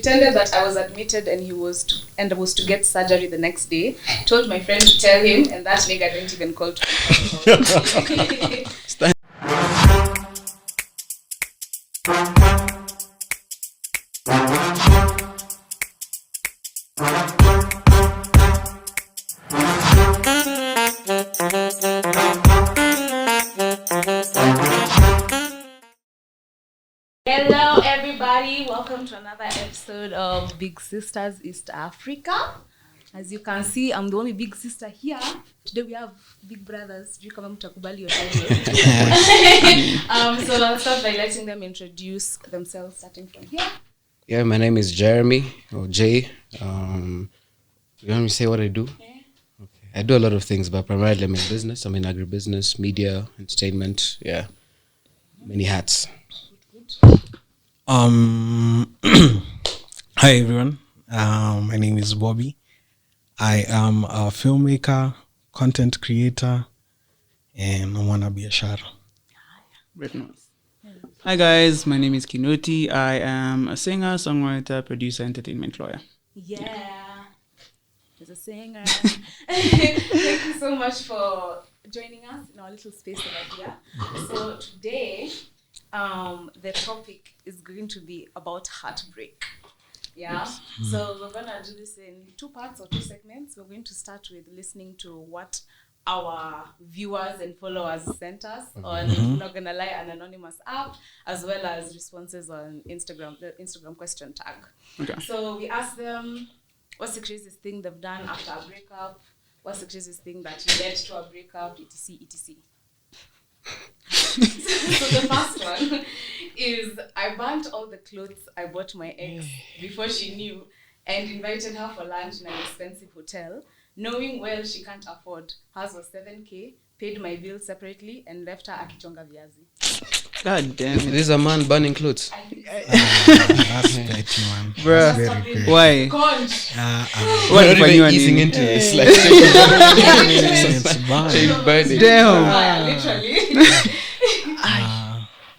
pretended that I was admitted and was to get surgery the next day. Told my friend to tell him, and that nigga didn't even call to Hello everybody, welcome to another episode of Big Sisters East Africa. As you can see, I'm the only big sister here. Today we have big brothers. Do you come to Kubali or So I'll start by letting them introduce themselves, starting from here. Yeah, my name is Jeremy, or Jay. You want me to say what I do? Yeah. Okay. I do a lot of things, but primarily I'm in business. I'm in agribusiness, media, entertainment. Yeah, many hats. Hi everyone. My name is Bobby. I am a filmmaker, content creator, and mwanabiashara. Hi guys, my name is KINOTI. I am a singer, songwriter, producer, entertainment lawyer. Yeah, as a singer. Thank you so much for joining us in our little space over here. So today, the topic is going to be about heartbreak. Yeah. So we're gonna do this in 2 parts or 2 segments. We're going to start with listening to what our viewers and followers sent us on Not Gonna Lie, an anonymous app, as well as responses on Instagram, the Instagram question tag. Okay. So we asked them, what's the craziest thing they've done after a breakup? What's the craziest thing that led to a breakup? etc. etc. So the first one is, I burnt all the clothes I bought my ex before she knew, and invited her for lunch in an expensive hotel, knowing well she can't afford. Hers was 7K, paid my bill separately, and left her akichonga viazi. God damn it. This is a man burning clothes. That's petty, man. Bruh. That's very petty. Why? Conch. What if I knew easing into it? It's like It's bad. burning. Damn. Literally.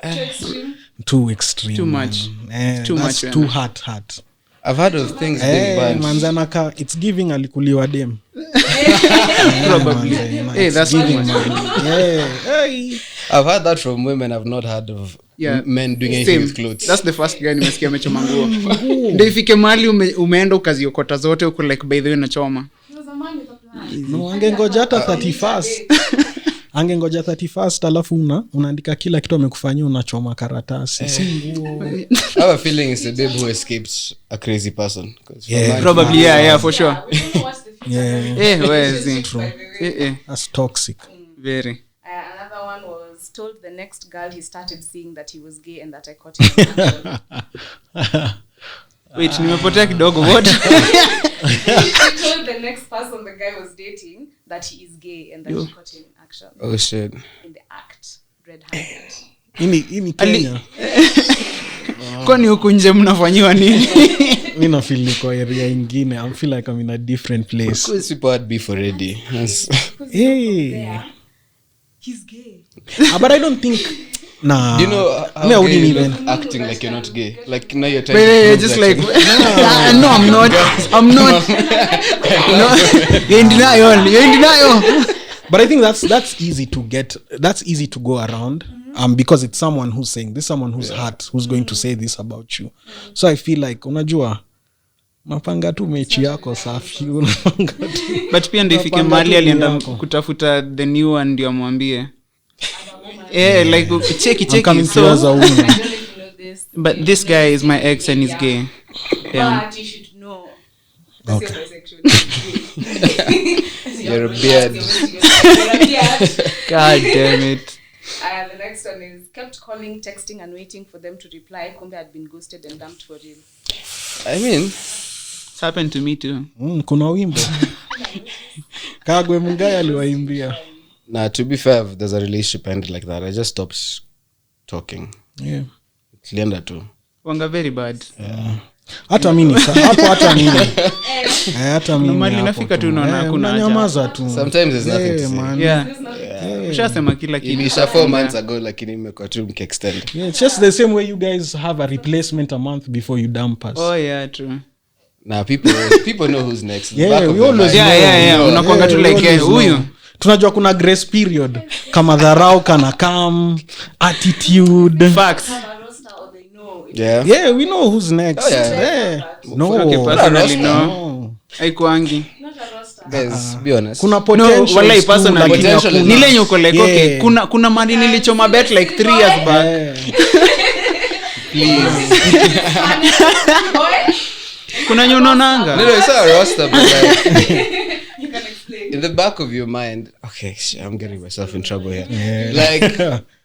Too extreme. Too extreme. Too much. Man. Too That's much, too man. hard. I've heard of things being burned. Manzanaka, it's giving alikuliwa dem. Probably. Hey, that's giving, too much. man. Yeah. Hey. I've heard that from women. I've not heard of men doing anything with clothes. That's the first guy nimesikia amechoma nguo. Ndio ifike mahali umeenda ukaziokota zote uko like by the way nachoma. He was a man with a plan. No, angengoja hata 31st. Angengoja 31st alafu unaandika kila kitu amekufanyia unachoma karatasi. Si nguo. I have a feeling it's a babe who escaped a crazy person. Yeah. Probably yeah, for sure. We don't know what's the future. Yeah. Where is it? By the way. That's toxic. Very. Another one was told the next girl he started seeing that he was gay and that I caught him in action. Wait, nimepotea kidogo. What? He told the next person the guy was dating that he is gay and that he caught him in action. Oh shit. In the act. Red-handed. Ini Kenya. Kwani huku nje mnafanyiwa nini? Mimi na feel niko area ingine. I feel like I'm in a different place. Because people had beef already. Hey. There, he's gay. But I don't think nah. Do you know how I wouldn't gay you even look acting like you're not gay? Like now you're trying But to just prove like that no, I'm not. No. You're in denial. But I think that's easy to get. That's easy to go around. Because it's someone who's saying this, someone who's hurt, who's going to say this about you. So I feel like unajua mapanga tu mechi yako safi unapanga tu. But pia ndio ifike mahali alienda kutafuta the new one ndio amwambie. Like check So I don't know if you know this. but this guy is my ex and he's gay. Yeah. But you should know. Okay. You're a beard. You're a beard. God damn it. The next one is kept calling, texting, and waiting for them to reply. Kombe had been ghosted and dumped for real. I mean, It's happened to me too. Kuna wimbo Kagwe Mungai aliwaimbia. nah, to be fair, if there's a relationship ended like that, I just stopped talking. Yeah. Klienda tu. Wanga very bad. Hata mimi hata mimi. Hata mimi. Normally nafika tu unaona hakuna haja. Nyamaza tu. Sometimes there's nothing to say. Man. Yeah. ushasema kila kitu. Ilisha 4 months ago lakini imekuwa tu mkiextend. Yeah, it's just the same way you guys have a replacement a month before you dump us. Oh yeah, true. Now people know who's next. Yeah, Back of we their always mind. Yeah. Unakuanga tu like huyu. Tunajua kuna grace period kama dharau kana calm attitude. Facts. Have a roster or they know. Yeah. Yeah, we know who's next. Oh, yeah. Yeah. No. Okay, personally no. No. Haikuangi. Not a roster. Guys, be honest. Kuna No, potential. wala personally. Potential is Nile nyuko like Yeah. okay, kuna mali nilichoma bet like 3 years back. Boy, Kuna nyononanga. No, it's not a roster, but like you can explain. in the back of your mind, okay, shit, I'm getting myself in trouble here. Like,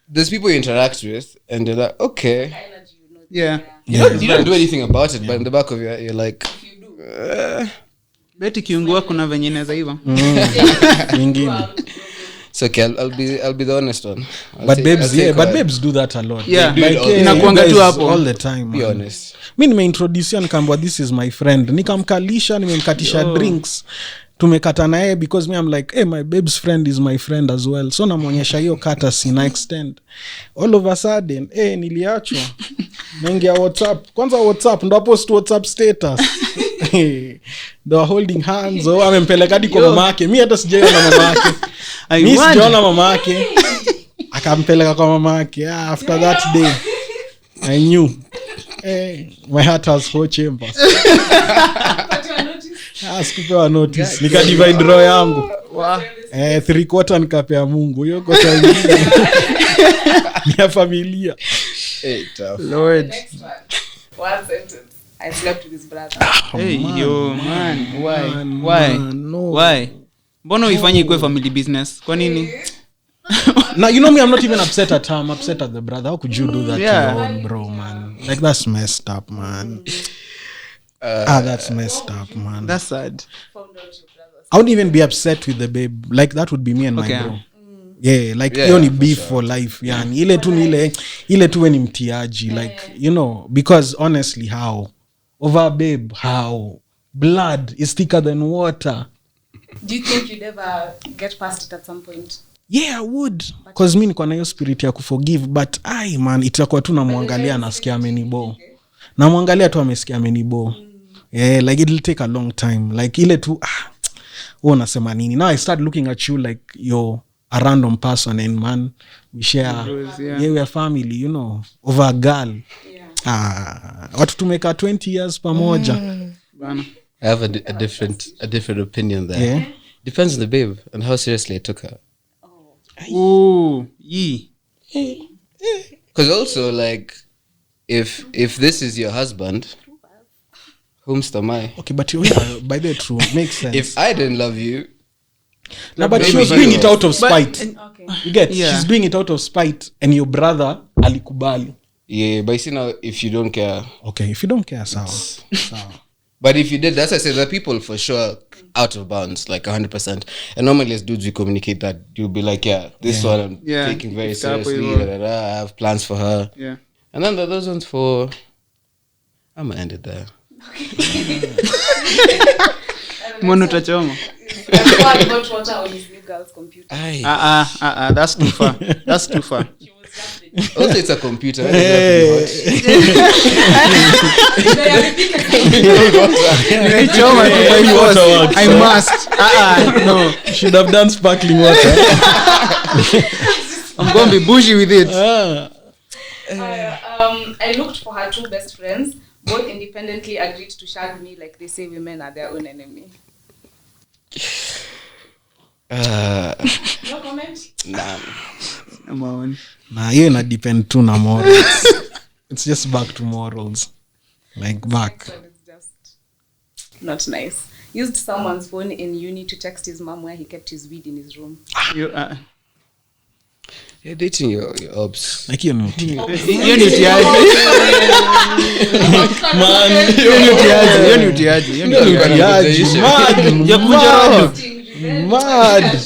there's people you interact with, and they're like, okay, Energy, you know. Yeah. you don't do anything about it, but in the back of your, you're like, Beti kiungua kuna venye inaweza hivyo. Nyingine. it's okay. I'll be the honest one. But babes do that a lot. Yeah. They do it all the time. Inakuanga tu hapo. all the time. Be Man. honest. Mi nimeintroducia nikaambwa this is my friend, nikamkalisha, nimemkatisha drinks, tumekata na yeye because me I'm like hey, my babe's friend is my friend as well, so namwonyesha hiyo courtesy na extend. All of a sudden niliachwa naingia WhatsApp, kwanza WhatsApp ndo post WhatsApp status ndo holding hands. Amempeleka hadi kwa mama yake, mi hata sijaona mama yake. Mi sijaona mama yake, akampeleka kwa mama yake. After that day I knew my heart has 4 chambers. But you are noticed. Sikupewa notice, nikadivide roho yangu 3/4 nikapea Mungu, hiyo kota ingine ni ya familia. Hey, tough. Lord. Next one. One sentence. I slept with his brother. Hey, yo, man. Why? Man, Why? man, no. Why? Mbona uifanye ikuwe family business? Kwa nini? Now you know me, I'm not even upset at her, I'm upset at the brother. How could you do that Yeah. to your own bro, man? Like that's messed up, man. That's messed up, man. That's sad. Found out your brother. I wouldn't even be upset with the babe. Like that would be me and my Okay. bro. Yeah, like Yeah, hiyo ni for beef sure. for life. Yani ile tu ni ile tu we ni mtiaji, like you know, because honestly how over babe, how blood is thicker than water. Do you think you'd ever get past it at some point? Yeah, I would, cause mi niko na hiyo spirit ya kuforgive, but ai man, itakuwa tu namwangalia nasikia amenibo, namwangalia tu amesikia amenibo. Yeah, like it'll take a long time, like ile tu unasema nini. Now I start looking at you like you're a random person, and man, we share we are family, you know, over a girl. Yeah. Watu tumeka 20 years pamoja. Bana. I have a different opinion there. Yeah. Depends on the babe and how seriously I took her. Ooh, yee. Because also, like, if this is your husband, whomst am I? Okay, but yeah, by the true makes sense. If I didn't love you, No, but she Maybe was doing you it know. out of spite. Okay. You get? Yeah. She's doing it out of spite, and your brother alikubali. yeah, but you see now, if you don't care. Okay, if you don't care, sawa. Sawa. But if you did, that's why I said there are people for sure out of bounds, like 100%. And normally as dudes, we communicate that. You'll be like, yeah, this one I'm Yeah, taking very it's up with seriously. you. Da, da, da, I have plans for her. Yeah. And then there are those ones for, I'm going to end it there. Mbona utachoma? I poured hot water on his new girl's computer. Aye. That's too far. That's too far. She was just Also, it's a computer. Why does it Nimechoma tu by force. Waterworks, I must. No. Should have done sparkling water. I'm going to be bougie with it. I looked for her 2 best friends. Both independently agreed to shag me, like they say women are their own enemy. No comment? Nah. Come on. Nah, hiyo ina depend tu na morals. It's just back to morals. Like back. Next one is just not nice. Used someone's phone in uni to text his mom where he kept his weed in his room. You're dating your obs. Like hiyo ni Hiyo ni utiaji. man. Hiyo ni utiaji. Hiyo ni utiaji. Hiyo ni utiaji. Mad. Ya kunja roho. Mad.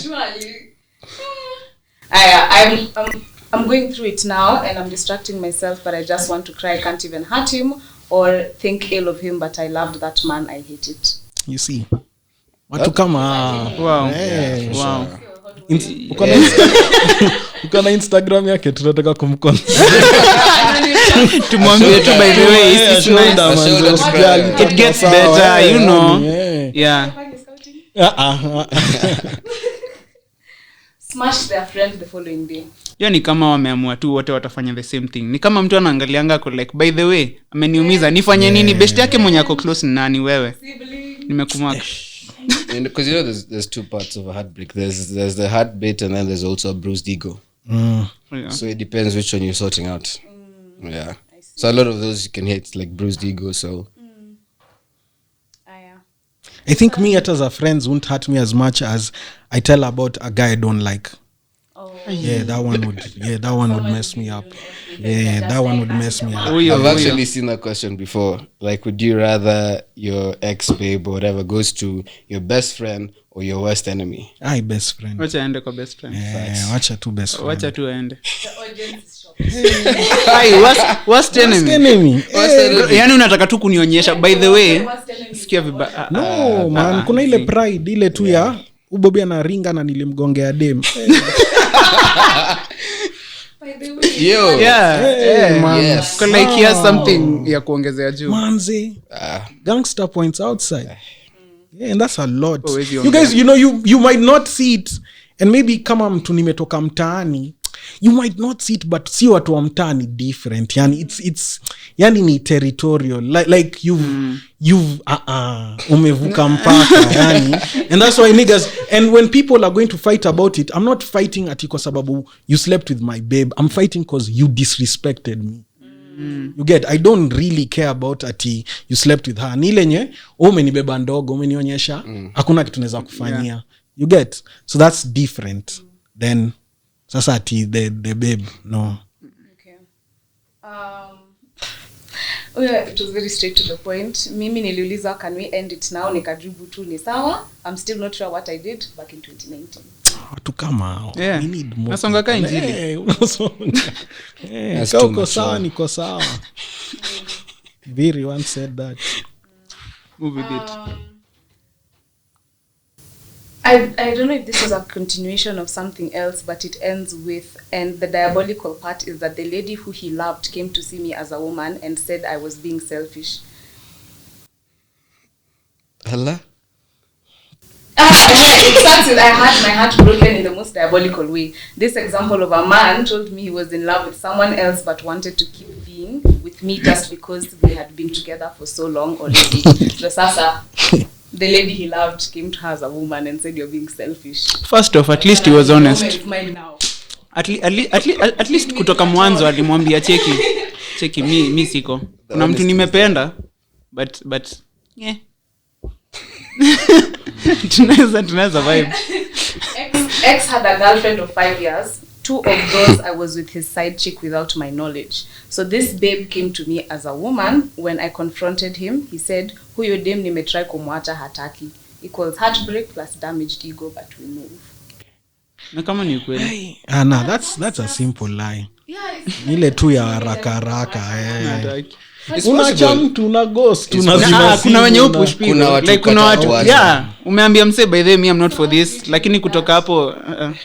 I'm going through it now and I'm distracting myself, but I just want to cry. I can't even hurt him or think ill of him, but I loved that man. I hate it. You see. Watu kama Wow. Eh. Wow. Hot uko na Instagram yake tunataka kumkona. Tumwambie tu by the way it's nice. It gets better, you know. Yeah. Smash their friend the following day. Hiyo ni kama wameamua tu wote watafanya the same thing. Ni kama mtu anaangalianga kwa like by the way ameniumiza nifanye nini? Best yake mwenye ako close ni nani wewe? Nimekumaka. Because you know there's two parts of a heartbreak. There's the heartbeat and then there's also a bruised ego. Yeah. So it depends which one you're sorting out. Yeah. So a lot of those you can hate like bruised ego. So I think me as a friends won't hurt me as much as I tell about a guy I don't like. Yeah, that one would mess me up. Yeah, that one would mess me up. I've actually seen that question before. Like, would you rather your ex babe or whatever goes to your best friend or your worst enemy? Best friend. Wacha aende kwa best friend. Yeah, wacha tu best friend. Wacha tu aende. The audience is shocked. Worst enemy. Yaani unataka tu kunionyesha by the way. Sikia vibaya. No, man, kuna ile pride ile tu ya ubobi anaringa na nilimgongea dem. Yo. Yeah. Man. Yes. Like he has something ya kuongezea juu. Manzi. Gangster points outside. Yeah, and that's a lot. You guys, you might not see it, and maybe kama mtu nimetoka mtaani, you might not see it, but si watu wa mtaani different. Yani it's yani ni territorial. Like you've umevuka mpaka yani. And that's why niggas, and when people are going to fight about it, I'm not fighting ati kwa sababu you slept with my babe. I'm fighting because you disrespected me. You get, I don't really care about ati you slept with her. Nilenye umenibeba ndogo, umenionyesha hakuna kitu naweza kufanyia. You get, so that's different than sasa ati the babe. No. Okay. It was very straight to the point. Mimi niliuliza can we end it now, nikajibu tu ni sawa. I'm still not sure what I did back in 2019. Watu kama Yeah. we need more. Nasonga ka injili. Kauko sawa niko sawa. Viri once said that. Move with it. I don't know if this was a continuation of something else, but it ends with, and the diabolical part is that the lady who he loved came to see me as a woman and said I was being selfish. Hello? It starts with I had my heart broken in the most diabolical way. This example of a man told me he was in love with someone else but wanted to keep being with me just because we had been together for so long already. So sasa, the lady he loved came to her as a woman and said you're being selfish. First off, at least he was honest. Mine now. At least kutoka mwanzo alimwambia cheki mi siko. Kuna mtu nimependa but yeah. tunaweza vibe. Ex had a girlfriend of 5 years. 2 of those I was with his side chick without my knowledge. So this babe came to me as a woman. When I confronted him, he said, huyo dem nimetry kumwacha hataki. Equals heartbreak plus damaged ego, but we move. Na kama ni ukweli. Nah, that's a simple lie. Yeah, Ile tu ya haraka. Nataki. Unacha mtu una ghost unazima. Kuna wenye upush people. Kuna watu Like kuna watu. kata Yeah, umeambia mse by the way I'm not for this, lakini kutoka hapo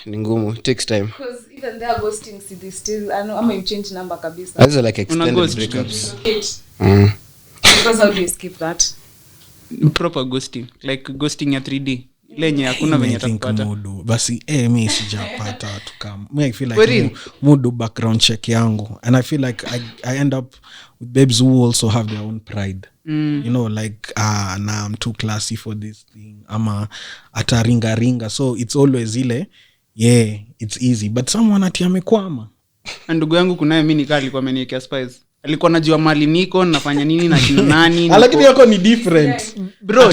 Ni ngumu. Takes time. because even they are ghosting, see they still, I know, I'm you change number kabisa. Those are like extended ghost. breakups. Because how do you skip that? proper ghosting, like ghosting ya 3D. Ile yenye hakuna venye atakupata. Mudu basi mi sijapata watu kama me. I feel For like real? mudu background check yangu, and I feel like I end up with babes who also have their own pride. You know, like nah, I'm too classy for this thing, ama ataringa, so it's always ile it's easy, but someone ati amekwama. Ndugu yangu kunaye mimi nikaa alikuwa ameniwekea spice. Alikuwa anajua mali niko nafanya nini na kina nani. Lakini yako ni different. Bro,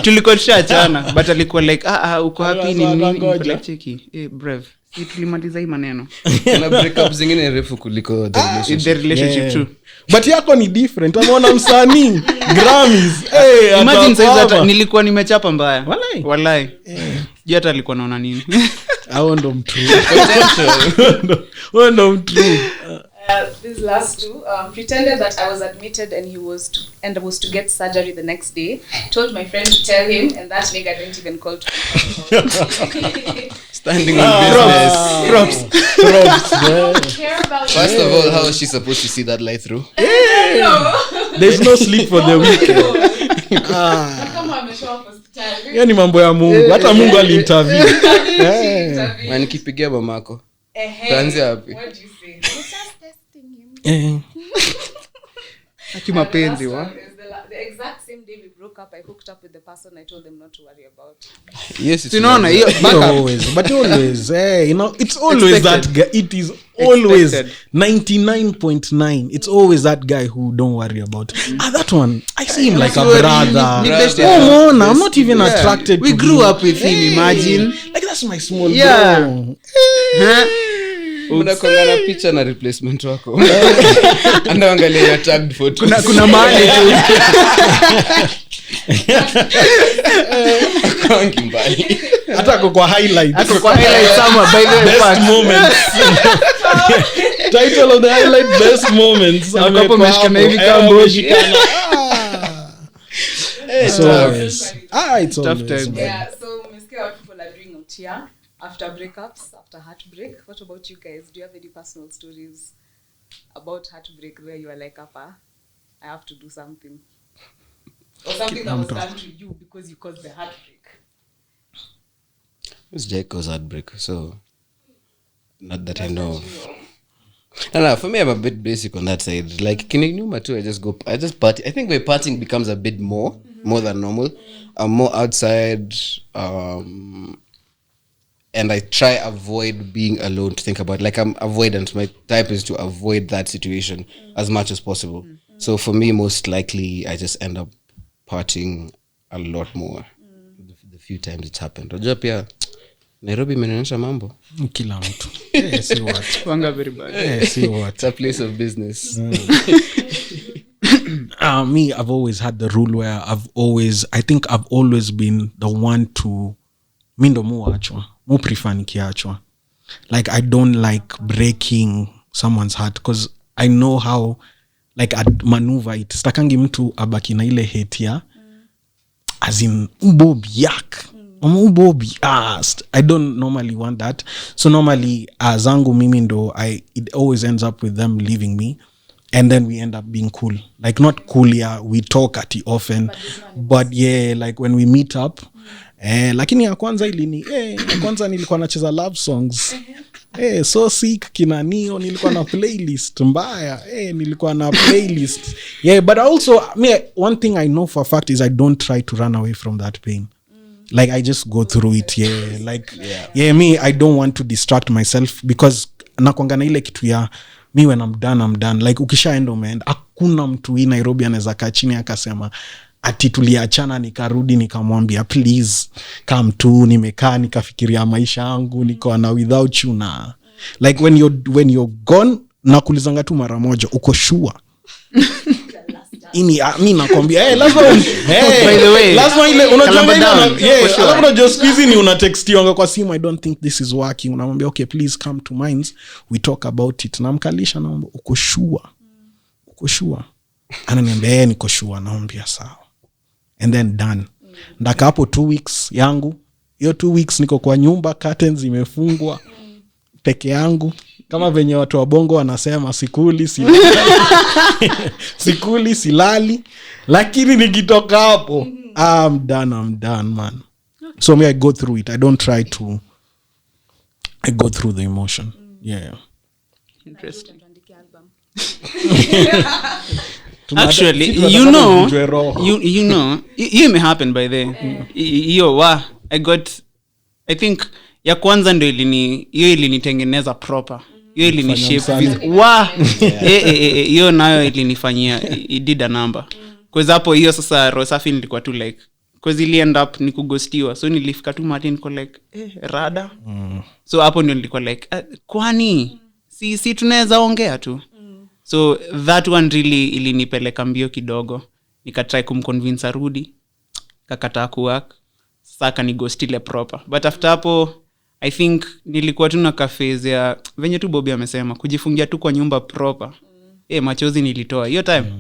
tulikuwa tushachana, but alikuwa like uko happy ni nini? Like cheki. Brave. Si tulimaliza hii maneno. Kuna breakups zingine refu kuliko the relationship. The relationship too. But yako ni different. Ameona msanii Grammys. Imagine size hata nilikuwa nimechapa mbaya. Wallahi. Sijui hata alikuwa anaona nini. Hao ndo mtu. Wewe ndo mtu. These last two, pretended that I was admitted and he was to get surgery the next day. Told my friend to tell him, and that nigga didn't even call to Standing on business. Props. care about First of all, how is she supposed to see that light through? no. There's no sleep for the weekend. Kama ameshow hospitali. Yani mambo ya Mungu. Hata Mungu aliintervene. Na nikipigia mamako. Tuanze wapi? What do you say? Just testing him. Akimapenzi wa. The exact same day we broke up, I hooked up with the person I told them not to worry about. Yes, it's Tunaona hiyo Always, but always, it's always that guy. It is always Expected. 99.9. It's always that guy who don't worry about. That one, I see him like a Sorry, brother. ni best- Oh, no, I'm not even attracted. We to grew him. up with him, imagine. Like that's my small Yeah. bro. Unakongana picha na replacement wako. Anaangalia your tagged photos. Kuna mahali tu. Kongi mbali. Hata ako kwa highlights. Ako kwa highlight somewhere, by the way, Best facts. moments. Title of the highlight, best moments. Hapo hapo umeshikana hivi kama mboji. So it's Tough always. times. Yeah, so umesikia what people are doing out here after breakups, after heartbreak. What about you guys? Do you have any personal stories about heartbreak where you are like, Papa, I have to do something? Or something that was done to you because you caused the heartbreak? It's Jacob's heartbreak, so not that I know. No, for me, I'm a bit basic on that side. Like Kinoma too, I just party. I think my partying becomes a bit more than normal. I'm more outside, and I try avoid being alone to think about. Like I'm avoidant. My type is to avoid that situation as much as possible. So for me, most likely, I just end up partying a lot more. The few times it's happened. Unajua pia Nairobi imenionyesha mambo. Kila mtu. See what. Wanga very bad. See what. It's a place of business. Me, I've always had the rule where I think I've always been the one to mindo muachwa. Mu prefer nikiachwa. Like I don't like breaking someone's heart because I know how like I'd maneuver it. Stakangi mtu abaki na ile hate ya as in ubobi yak. Ubobi I don't normally want that. So normally zangu mimi ndo it always ends up with them leaving me. And then we end up being cool. Like not cool, yeah, we talk at it often. But yeah, like when we meet up, lakini ya kwanza nilikuwa nacheza love songs. So sick kinanio, nilikuwa na playlist mbaya. Nilikuwa na playlist. Yeah, but also, one thing I know for a fact is I don't try to run away from that pain. Like I just go through it, yeah. Like, me, I don't want to distract myself because nakwanga na ile kitu ya me when I'm done. Like ukishaenda umeenda, hakuna mtu hii Nairobi anaweza kaa chini akasema ati tuliachana nikarudi nikamwambia please come tu, nimekaa nikafikiria maisha yangu niko na without you na like when you're gone nakulizanga tu mara moja uko sure mimi nakwambia lazima by the way lazima ile sure. unajua squeeze ni una text yonga kwa simu, I don't think this is working, unamwambia okay please come to mines we talk about it, namkalisha naomba uko sure ananiambia niko sure, naambia sawa and then done. Ndaka hapo 2 weeks yangu, hiyo 2 weeks niko kwa nyumba, curtains imefungwa peke yangu kama venye watu wa bongo wanasema sikuli silali, lakini nikitoka hapo I'm done man. So me I go through it, I don't try to, I go through the emotion. Yeah. Interesting. Actually, you may happen by the I think ya kwanza ndio ilinitengeneza proper, hiyo ilinishape hiyo nayo ilinifanyia it did a number cause hapo hiyo sasa Rosafi nilikuwa tu like cause ili end up nikugostiwa, so nilifika tu Martin niko like rada so hapo ndio nilikuwa like kwani si tunaweza ongea tu. So that one really ilinipeleka mbio kidogo, nikatry kumconvince arudi, kakataa kuwork, sasa kanigostile proper. But after hapo I think nilikuwa tu na cafes ya venye tu Bobby amesema kujifungia tu kwa nyumba proper. Machozi nilitoa hiyo time.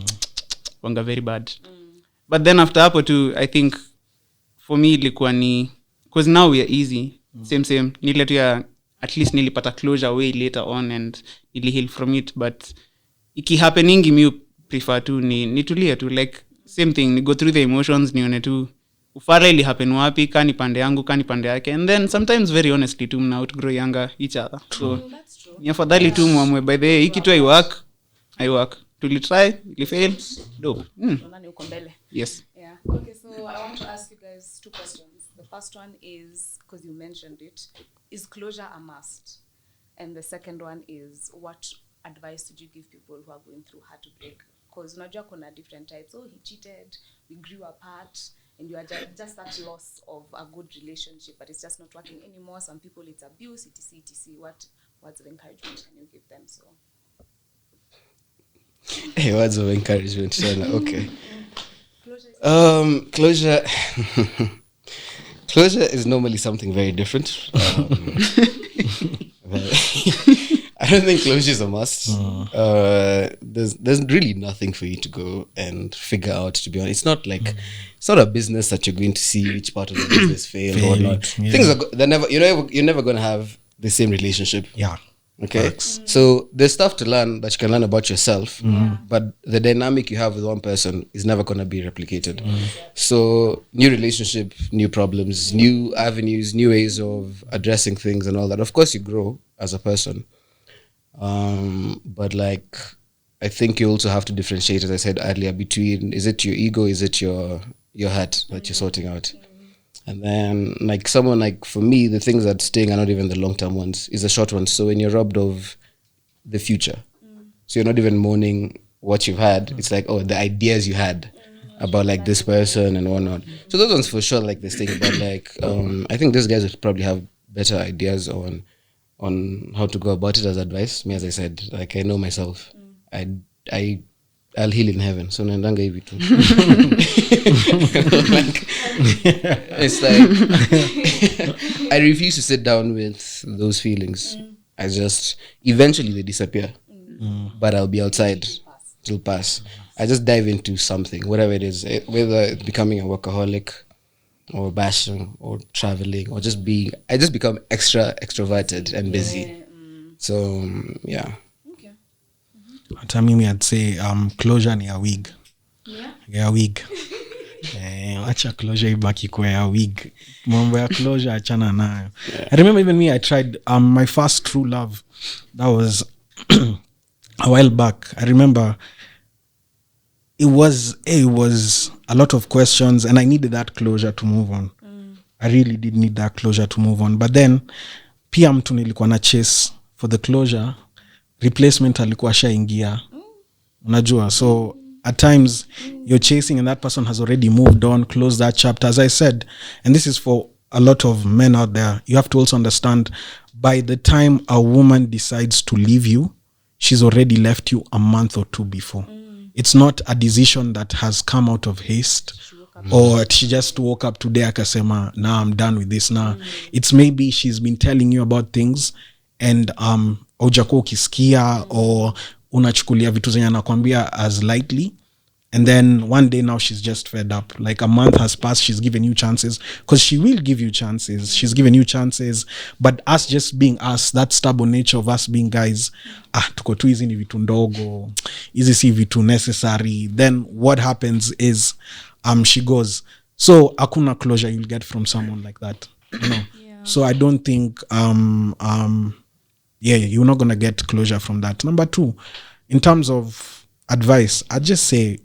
Wanga very bad. But then after hapo tu I think for me ilikuwa ni because now we are easy. Same nile tu ya at least nilipata closure way later on and nili heal from it, but iki happening me prefer to nitulie tu like same thing, ni go through the emotions, nione tu ufara ili happen wapi, kani pande yangu kani pande yake, and then sometimes very honestly tu mna outgrow younger each other. So ni afadhali tu muamwe by the way hiki tu I work tulitry fail dope. Yes. Yeah. Okay, so I want to ask you guys 2 questions. The first one is, because you mentioned it, is closure a must? And the second one is, what advice would you give people who are going through heartbreak? Because unajua kuna different types. Oh, he cheated, we grew apart, and you are just that loss of a good relationship, but it's just not working anymore. Some people it's abuse, etc. What words of encouragement can you give them? So hey, words of encouragement, Shana. Okay. Closure is normally something very different. I don't think closure is a must. There's really nothing for you to go and figure out, to be honest. It's not like it's not a business that you're going to see which part of the business failed or not. Yeah. Things are you're never going to have the same relationship. Yeah. Okay. So there's stuff to learn that you can learn about yourself, but the dynamic you have with one person is never going to be replicated. So new relationship, new problems, new avenues, new ways of addressing things and all that. Of course you grow as a person. But like, I think you also have to differentiate, as I said earlier, between, is it your ego, is it your heart that you're sorting out? And then like someone like, for me, the things that sting are not even the long-term ones, is the short ones. So when you're robbed of the future, so you're not even mourning what you've had, it's like, oh, the ideas you had about like this person and whatnot. So those ones for sure, like this thing, but like, I think these guys would probably have better ideas on how to go about it as advice. Me, as I said, like I know myself, I'll heal in heaven. So naendanga hivi tu. Like, it's like I refuse to sit down with those feelings. I just eventually they disappear, but I'll be outside. It'll pass. I just dive into something, whatever it is, whether it's becoming a workaholic or bashing or traveling or just being. I just become extroverted and busy. So yeah. Hata mimi I'd say closure ni a wig. Yeah, wig. Acha closure ibaki kwa ya wig. Mambo ya closure achana nayo. I remember even me, I tried my first true love. That was a while back. I remember it was a lot of questions and I needed that closure to move on. I really did need that closure to move on. But then pia mtu nilikuwa na chase for the closure, replacement alikuwa shaingia. Unajua, so at times you're chasing and that person has already moved on, closed that chapter. As I said, and this is for a lot of men out there, you have to also understand, by the time a woman decides to leave you, she's already left you a month or 2 before. It's not a decision that has come out of haste, or she just woke up today akasema, nah, I'm done with this now. It's maybe she's been telling you about things and hujakuwa ukisikia or unachukulia vitu zenye anakuambia as lightly, and then one day now she's just fed up. Like a month has passed, she's given you chances, because she will give you chances. She's given you chances, but us just being us, that stubborn nature of us being guys, tuko tu hizi ni vitu ndogo, hizi si vitu necessary. Then what happens is she goes. So hakuna closure you'll get from someone like that, you know. So I don't think you're not gonna get closure from that. Number 2, in terms of advice, I'd just say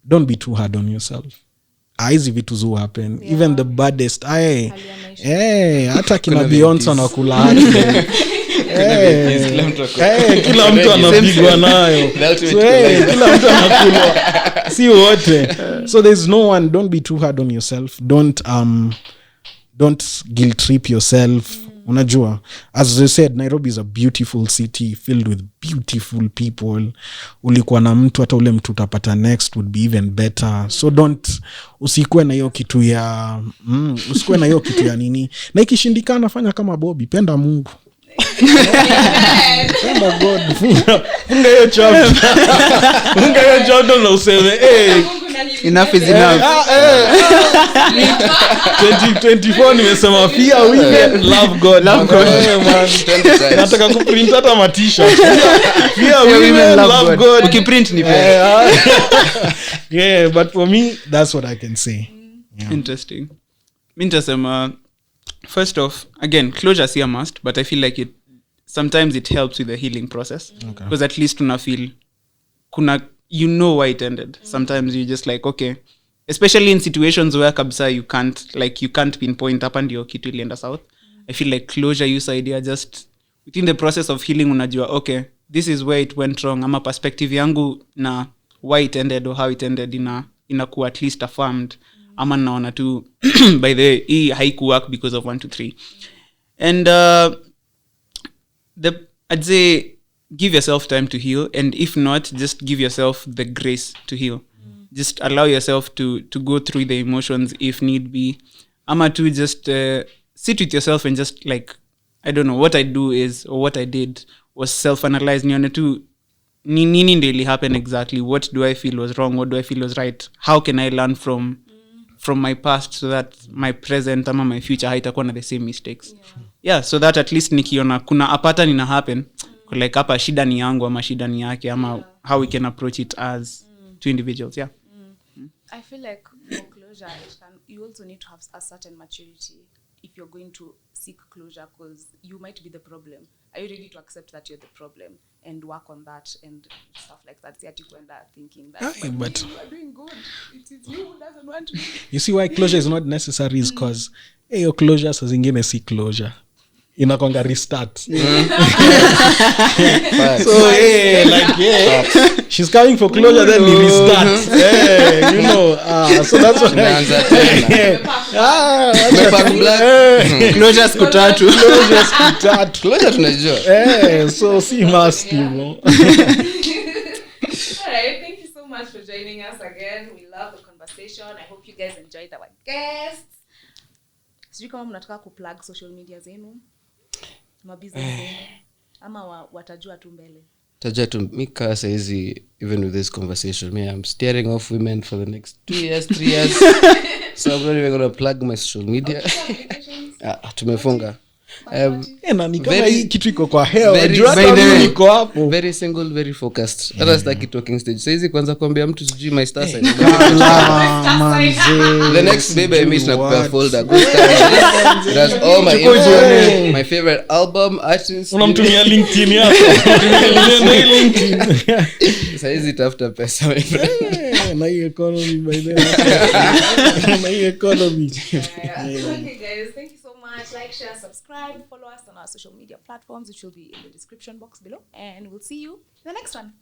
don't be too hard on yourself. Hizi vitu zu happen. Even the baddest hata kina Beyonce anakula hadi kila mtu anapigwa nayo. Kila mtu anakulwa, si wote. So there's no one. Don't be too hard on yourself. Don't guilt trip yourself. unajua as I said, Nairobi is a beautiful city filled with beautiful people. Ulikuwa na mtu, hata ule mtu utapata next would be even better. So usikuwe na hiyo kitu ya usikuwe na hiyo kitu ya nini, na ikishindikana fanya kama Bobby, penda Mungu. Penda God. Funga hiyo chapter. Funga hiyo chapter na useme enough is enough. 2024 nimesema fear women, love God. Nataka kuprint hata matisha. Fear women, love God. Ukiprint ni yeah, but for me that's what I can say. Yeah. Interesting. Mintasema, first off, again, closure is a must, but I feel like sometimes it helps with the healing process. Because at least una feel you know why it ended. Sometimes you just like, okay, especially in situations where kabisa you can't pinpoint up and your kitu ilienda south. I feel like closure use idea just within the process of healing unajua, okay, this is where it went wrong. Ama perspective yangu na why it ended or how it ended inakuwa at least affirmed. Ama naona tu by the way hii haiku work because of 1 2 3. And I'd say give yourself time to heal, and if not, just give yourself the grace to heal. Just allow yourself to go through the emotions if need be. Ama to just sit with yourself and just like, I don't know, what I do is, or what I did was self-analyze. Nione tu nini really happened exactly. What do I feel was wrong? What do I feel was right? How can I learn from my past so that my present ama my future haitakuwa na the same mistakes? Yeah, so that at least nikiona kuna a pattern ina happen, like hapa shida ni yangu ama shida ni yake, ama how we can approach it as two individuals. Yeah. I feel like for closure, you also need to have a certain maturity if you're going to seek closure, because you might be the problem. Are you ready to accept that you're the problem and work on that and stuff like that? You end up thinking that but you are doing good. It is you who doesn't want to. You see why closure is not necessary is because your closure saa zingine si closure, inakwanga restart. So she's coming for closure, then we restart. You know, so that's what Closure skutatu. Closure tunajua. So see must, you know. All right, thank you so much for joining us again. We love the conversation. I hope you guys enjoyed our guests. Sijui kama mnataka kuplug social media zenu, mabusiness zenu, ama watajua tu mbele. Tajua tu mika saizi, even with this conversation, I'm steering off women for the next 2 years, 3 years. So I'm not even going to plug my social media. Tumefunga. Kitu iko kwa hewa, iko hapo. Very single, very focused. Hata sitaki talking stage. Saizi kwanza kuambia mtu sijui my star sign. The next baby I meet na kupea folder. That's all my info, my favorite album, artists. Unamtumia LinkedIn yako. Saizi tafuta pesa my friend. Na hii economy by the way. Na hii economy. Okay guys, thank you so much. Like, share, subscribe, follow us on our social media platforms, which will be in the description box below, and we'll see you in the next one.